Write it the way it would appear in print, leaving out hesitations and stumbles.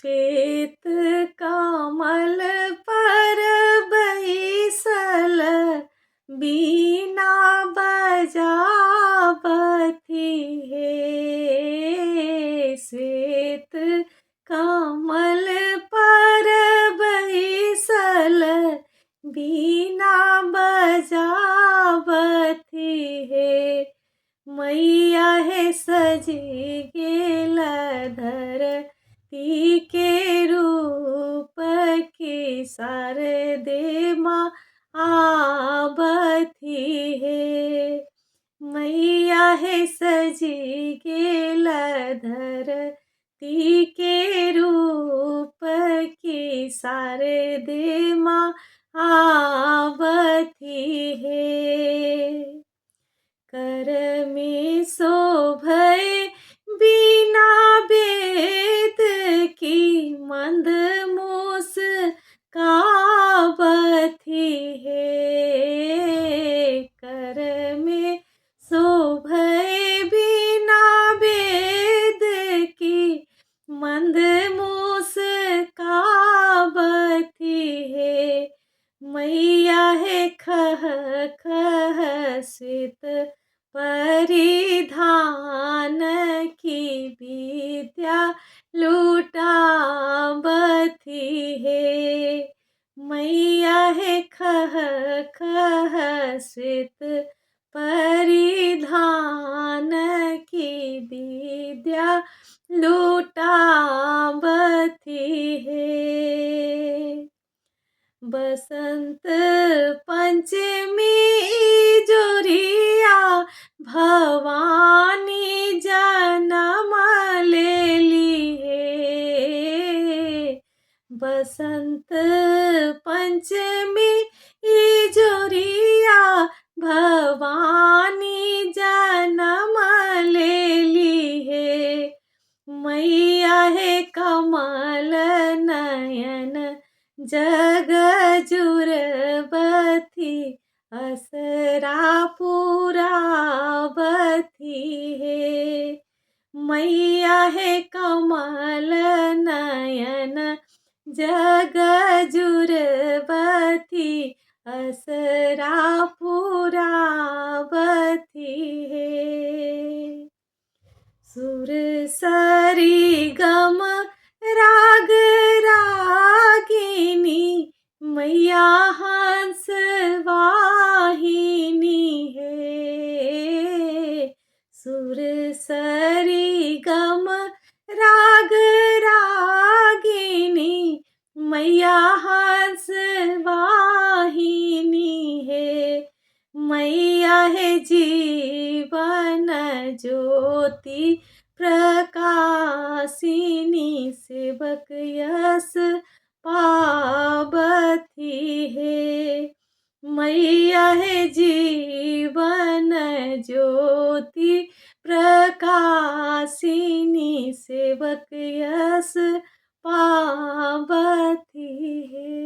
श्वेत कमल पर बैसल बीना बजावती हे। श्वेत कमल पर बैसल बीना बजावती हे। मैया हे सजी गेल धरती के रूप की शारदे माँ आवती हे। मैया हे सजी गेल धरती के रूप की शारदे माँ आवती हे। कर में शोभै बीना वेद की मंद मुस्कावती हे। कर में शोभै बीना वेद की मंद मुस्कावती हे। मैया हे खह खह श्वेत परिधान की विद्या लुटावती हे। मैया हे खह खह श्वेत परिधान की विद्या लुटावती हे। बसंत पंचमी जोरिया भवानी जन्म लेली हे। बसंत पंचमी जोरिया भवानी जन्म लेली हे। मैया हे कमल नयन जग जुरवती असरा पुरावती हे। मैया हे कमल नयन जग जुरवती असरा पुरावती हे। सुर सरी गम राग रागिनी मैया हंस वाहिनी हे। सुर सरी गम राग रागिनी मैया हंस वाहिनी हे। मैया हे जीवन ज्योति प्रकाशिनी सेवक यश पावती हे। मैया हे जीवन ज्योति प्रकाशिनी सेवक यश पावती हे।